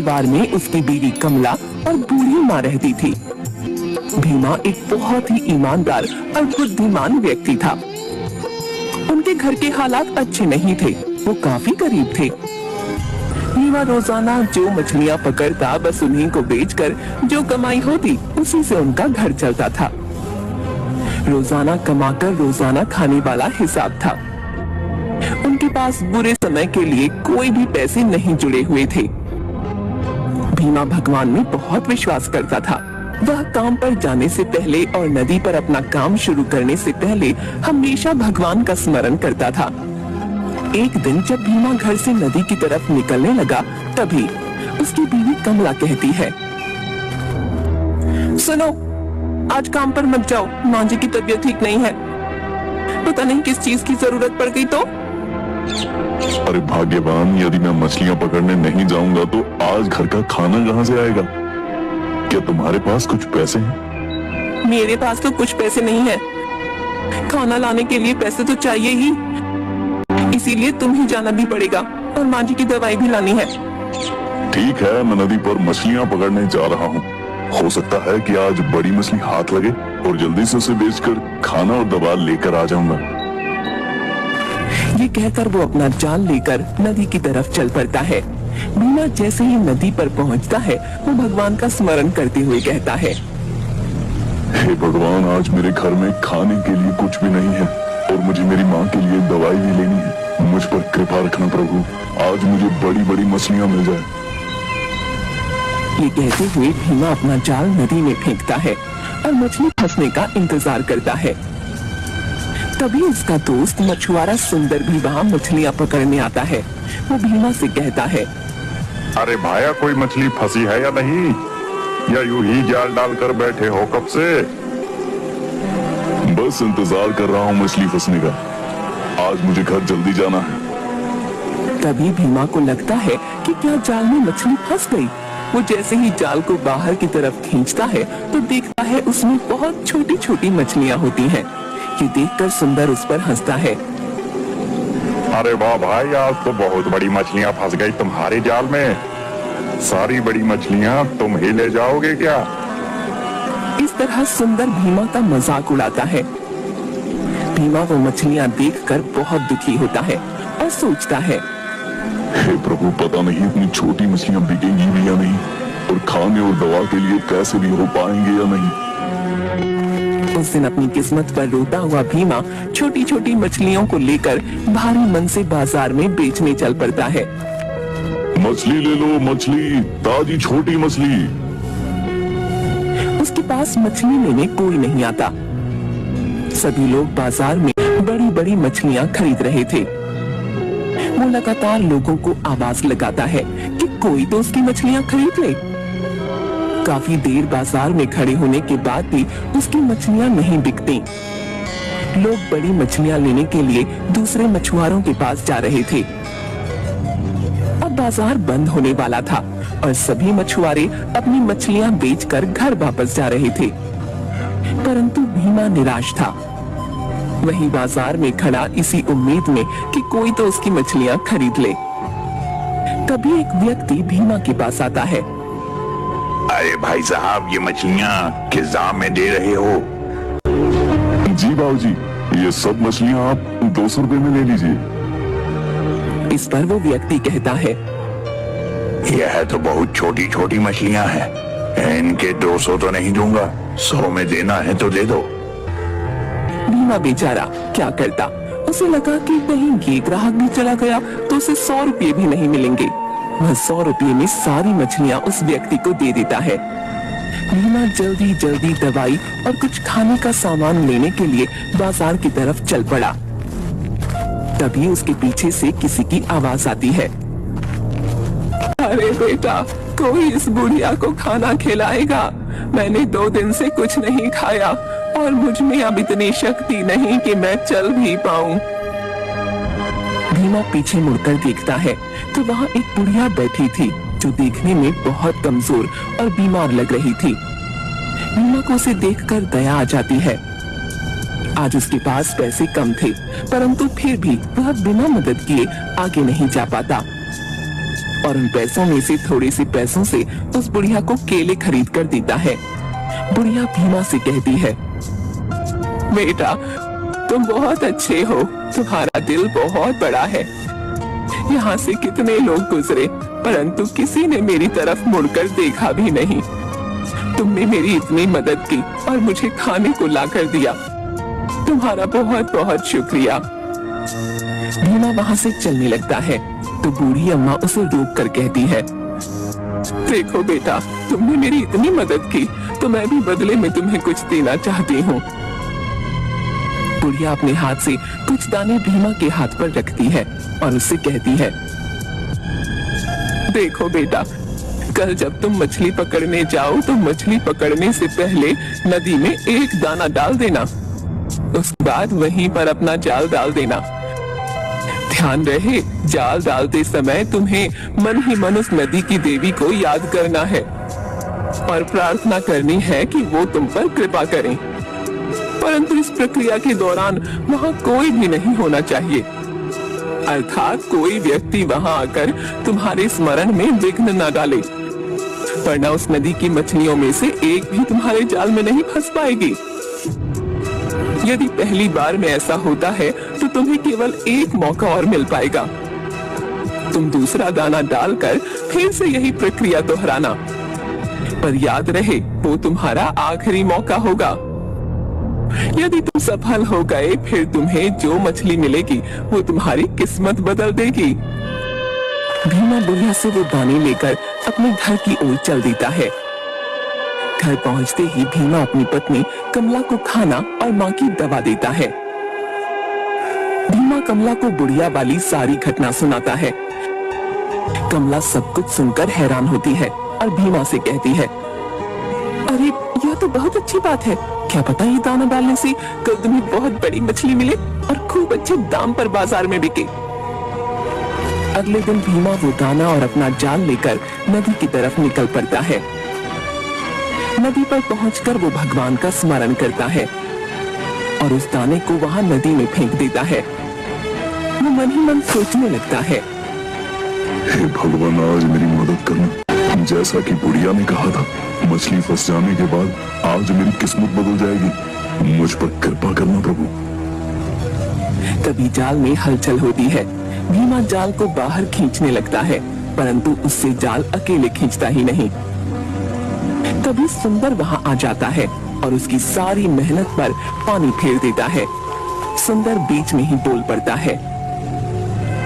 परिवार में उसकी बीवी कमला और बूढ़ी माँ रहती थी। भीमा एक बहुत ही ईमानदार और बुद्धिमान व्यक्ति था। उनके घर के हालात अच्छे नहीं थे, वो काफी गरीब थे। भीमा रोजाना जो मछलियाँ पकड़ता बस उन्हीं को बेचकर जो कमाई होती उसी से उनका घर चलता था। रोजाना कमाकर रोजाना खाने वाला हिसाब था। उनके पास बुरे समय के लिए कोई भी पैसे नहीं जुड़े हुए थे। भीमा भगवान में बहुत विश्वास करता था। वह काम पर जाने से पहले और नदी पर अपना काम शुरू करने से पहले हमेशा भगवान का स्मरण करता था। एक दिन जब भीमा घर से नदी की तरफ निकलने लगा, तभी उसकी बीवी कमला कहती है, सुनो, आज काम पर मत जाओ, माँ जी की तबीयत ठीक नहीं है। पता नहीं किस चीज की जरूरत पड़ गई तो। अरे भाग्यवान, यदि मैं मछलियाँ पकड़ने नहीं जाऊंगा तो आज घर का खाना कहाँ से आएगा? क्या तुम्हारे पास कुछ पैसे हैं? मेरे पास तो कुछ पैसे नहीं है। खाना लाने के लिए पैसे तो चाहिए ही, इसीलिए तुम ही जाना भी पड़ेगा और माँ जी की दवाई भी लानी है। ठीक है, मैं नदी पर मछलियाँ पकड़ने जा रहा हूँ। हो सकता है कि आज बड़ी मछली हाथ लगे और जल्दी से उसे बेचकर खाना और दवा लेकर आ जाऊंगा। ये कहकर वो अपना जाल लेकर नदी की तरफ चल पड़ता है। भीमा जैसे ही नदी पर पहुंचता है, वो भगवान का स्मरण करते हुए कहता है, हे भगवान, आज मेरे घर में खाने के लिए कुछ भी नहीं है और मुझे मेरी माँ के लिए दवाई भी लेनी है। मुझ पर कृपा रखना प्रभु, आज मुझे बड़ी बड़ी मछलियाँ मिल जाए। ये कहते हुए भीमा अपना जाल नदी में फेंकता है और मछली फंसने का इंतजार करता है। तभी उसका दोस्त मछुआरा सुंदर भी वहाँ मछलियाँ पकड़ने आता है। वो भीमा से कहता है, अरे भाया, कोई मछली फंसी है या नहीं, या यूं ही जाल डालकर बैठे हो कब से? बस इंतजार कर रहा हूँ मछली फंसने का। आज मुझे घर जल्दी जाना है। तभी भीमा को लगता है कि क्या जाल में मछली फंस गई। वो जैसे ही जाल को बाहर की तरफ खींचता है तो देखता है उसमें बहुत छोटी छोटी मछलियाँ होती हैं। ये देखकर सुंदर उस पर हंसता है। अरे वाह भाई, आज तो बहुत बड़ी मछलियाँ फंस गई तुम्हारे जाल में। सारी बड़ी मछलियाँ तुम ही ले जाओगे क्या? इस तरह सुंदर भीमा का मजाक उड़ाता है। भीमा वो मछलियाँ देखकर बहुत दुखी होता है और सोचता है, हे प्रभु, पता नहीं इतनी छोटी मछलियाँ बिकेंगी भी या नहीं और खाने और दवा के लिए पैसे भी हो पाएंगे या नहीं। उस दिन अपनी किस्मत पर रोता हुआ भीमा छोटी छोटी मछलियों को लेकर भारी मन से बाजार में बेचने चल पड़ता है। मछली ले लो, मछली, ताजी छोटी मछली। उसके पास मछली लेने कोई नहीं आता। सभी लोग बाजार में बड़ी बड़ी मछलियाँ खरीद रहे थे। वो लगातार लोगों को आवाज लगाता है कि कोई तो उसकी मछलियाँ खरीद ले। काफी देर बाजार में खड़े होने के बाद भी उसकी मछलियाँ नहीं बिकती। लोग बड़ी मछलियाँ लेने के लिए दूसरे मछुआरों के पास जा रहे थे। अब बाजार बंद होने वाला था और सभी मछुआरे अपनी मछलियाँ बेचकर घर वापस जा रहे थे, परंतु भीमा निराश था। वहीं बाजार में खड़ा इसी उम्मीद में कि कोई तो उसकी मछलियाँ खरीद ले। तभी एक व्यक्ति भीमा के पास आता है। अरे भाई साहब, ये मछलियाँ किस दाम में दे रहे हो? जी बाबूजी, ये सब मछलियाँ आप 200 रुपए में ले लीजिए। इस पर वो व्यक्ति कहता है, यह तो बहुत छोटी छोटी मछलियाँ हैं, इनके 200 तो नहीं दूंगा, 100 में देना है तो दे दो। भीमा बेचारा क्या करता। उसे लगा कि कहीं ये ग्राहक भी चला गया तो उसे 100 रुपये भी नहीं मिलेंगे। वह 100 रुपये में सारी मछलियाँ उस व्यक्ति को दे देता है। भीमा जल्दी जल्दी दवाई और कुछ खाने का सामान लेने के लिए बाजार की तरफ चल पड़ा। तभी उसके पीछे से किसी की आवाज आती है, अरे बेटा, कोई इस बुढ़िया को खाना खिलाएगा? मैंने 2 दिन से कुछ नहीं खाया और मुझ में अब इतनी शक्ति नहीं कि मैं चल भी पाऊं। भीमा पीछे मुड़कर देखता है तो वहाँ एक बुढ़िया बैठी थी जो देखने में बहुत कमजोर और बीमार लग रही थी। भीमा को उसे देखकर दया आ जाती है। आज उसके पास पैसे कम थे, परंतु फिर भी वह बिना मदद किए आगे नहीं जा पाता। और उन पैसों में से थोड़े से पैसों से उस बुढ़िया को केले खरीद कर देता है। बुढ़िया भीमा से कहती है, बेटा तुम बहुत अच्छे हो, तुम्हारा दिल बहुत बड़ा है। यहाँ से कितने लोग गुजरे परंतु किसी ने मेरी तरफ मुड़कर देखा भी नहीं। तुमने मेरी इतनी मदद की और मुझे खाने को लाकर दिया, तुम्हारा बहुत बहुत शुक्रिया। भीमा वहाँ से चलने लगता है तो बूढ़ी अम्मा उसे रोक कर कहती है, देखो बेटा, तुमने मेरी इतनी मदद की तो मैं भी बदले में तुम्हें कुछ देना चाहती हूँ। बुढ़िया अपने हाथ से कुछ दाने भीमा के हाथ पर रखती है और उससे कहती है, देखो बेटा, कल जब तुम मछली पकड़ने जाओ तो मछली पकड़ने से पहले नदी में एक दाना डाल देना, उसके बाद वहीं पर अपना जाल डाल देना। ध्यान रहे, जाल डालते समय तुम्हें मन ही मन उस नदी की देवी को याद करना है और प्रार्थना करनी है कि वो तुम पर कृपा करें। परंतु इस प्रक्रिया के दौरान वहाँ कोई भी नहीं होना चाहिए, अर्थात कोई व्यक्ति वहाँ आकर तुम्हारे स्मरण में विघ्न न डाले, वरना उस नदी की मछलियों में से एक भी तुम्हारे जाल में नहीं फंस पाएगी। यदि पहली बार में ऐसा होता है तो तुम्हें केवल एक मौका और मिल पाएगा। तुम दूसरा दाना डालकर फिर से यही प्रक्रिया दोहराना, पर याद रहे वो तुम्हारा आखिरी मौका होगा। यदि तुम सफल हो गए फिर तुम्हें जो मछली मिलेगी वो तुम्हारी किस्मत बदल देगी। भीमा बुढ़िया से वो दाने लेकर अपने घर की ओर चल देता है। घर पहुंचते ही भीमा अपनी पत्नी कमला को खाना और माँ की दवा देता है। भीमा कमला को बुढ़िया वाली सारी घटना सुनाता है। कमला सब कुछ सुनकर हैरान होती है और भीमा से कहती है, अरे यह तो बहुत अच्छी बात है, क्या पता ये दाना डालने से कल तुम्हें बहुत बड़ी मछली मिले और खूब अच्छे दाम पर बाजार में बिके। अगले दिन भीमा वो दाना और अपना जाल लेकर नदी की तरफ निकल पड़ता है। नदी पर पहुंचकर वो भगवान का स्मरण करता है और उस दाने को वहां नदी में फेंक देता है। वो मन ही मन सोचने लगता है, हे भगवान, आज मेरी मदद करना। जैसा कि बुढ़िया ने कहा था, मछली फंस जाने के बाद आज मेरी किस्मत बदल जाएगी। मुझ पर कृपा करना प्रभु। तभी जाल में हलचल होती है। भीमा जाल को बाहर खींचने लगता है परंतु उससे जाल अकेले खींचता ही नहीं। तभी सुंदर वहां आ जाता है और उसकी सारी मेहनत पर पानी फेर देता है। सुंदर बीच में ही बोल पड़ता है,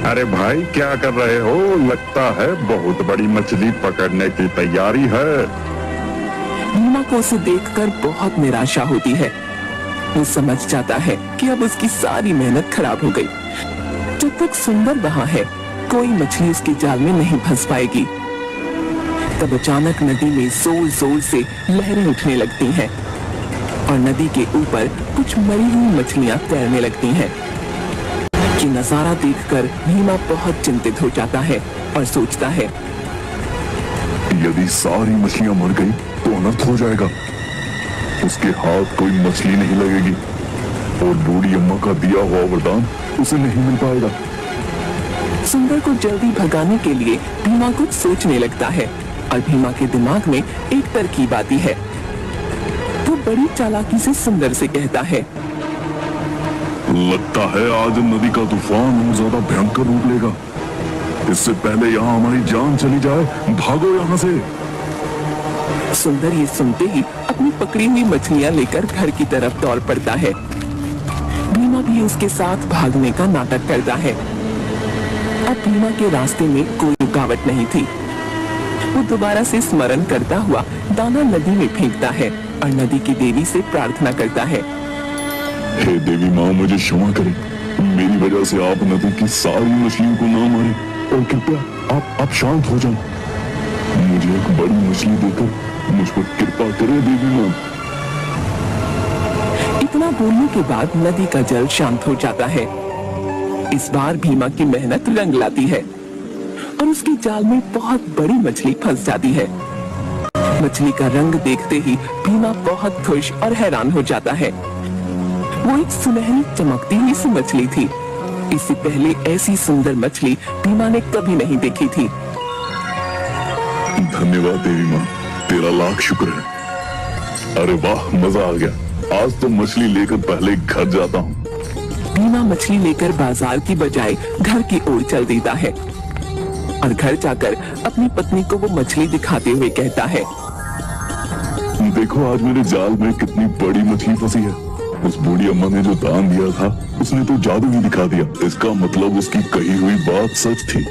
अरे भाई क्या कर रहे हो? लगता है बहुत बड़ी मछली पकड़ने की तैयारी है। भीमा को उसे देखकर बहुत निराशा होती है। वो समझ जाता है कि अब उसकी सारी मेहनत खराब हो गई। जब तक सुंदर वहां है कोई मछली उसके जाल में नहीं फंस पाएगी। तब अचानक नदी में जोर जोर से लहरें उठने लगती हैं और नदी के ऊपर कुछ मरी हुई मछलियां तैरने लगती हैं। ये नजारा देखकर भीमा बहुत चिंतित हो जाता है और सोचता है, यदि सारी मछलियां मर गई तो अनर्थ हो जाएगा। उसके हाथ कोई मछली नहीं लगेगी और बूढ़ी अम्मा का दिया हुआ वरदान उसे नहीं मिल पाएगा। सुंदर को जल्दी भगाने के लिए भीमा कुछ सोचने लगता है और भीमा के दिमाग में एक तरकीब आती है। वो बड़ी चालाकी से सुंदर से कहता है, लगता है आज नदी का तूफान ज्यादा भयंकर रूप लेगा। इससे पहले यहाँ हमारी जान चली जाए, भागो यहाँ से। सुंदर ये सुनते ही अपनी पकड़ी हुई मछलियां लेकर घर की तरफ दौड़ पड़ता है। भीमा भी उसके साथ भागने का नाटक करता है। अब भीमा के रास्ते में कोई रुकावट नहीं थी। वो दोबारा से स्मरण करता हुआ दाना नदी में फेंकता है और नदी की देवी से प्रार्थना करता है, हे देवी माँ, मुझे क्षमा करें। मेरी वजह से आप नदी की सारी मछलियों को ना मारें और कृपया आप शांत हो जाएं। मुझे एक बड़ी मछली देकर मुझ पर कृपा करे देवी माँ। इतना बोलने के बाद नदी का जल शांत हो जाता है। इस बार भीमा की मेहनत रंग लाती है और उसके जाल में बहुत बड़ी मछली फंस जाती है। मछली का रंग देखते ही भीमा बहुत खुश और हैरान हो जाता है। वो एक सुनहरी चमकती हुई सी मछली थी। इससे पहले ऐसी सुंदर मछली भीमा ने कभी नहीं देखी थी। धन्यवाद देवी माँ, तेरा लाख शुक्र है। अरे वाह, मजा आ गया। आज तो मछली लेकर पहले घर जाता हूँ। भीमा मछली लेकर बाजार की बजाय घर की ओर चल देता है और घर जाकर अपनी पत्नी को वो मछली दिखाते हुए कहता है, देखो आज मेरे जाल में कितनी बड़ी मछली फंसी है। उस बूढ़ी अम्मा ने जो दान दिया था उसने तो जादू ही दिखा दिया। इसका मतलब उसकी कही हुई बात सच थी।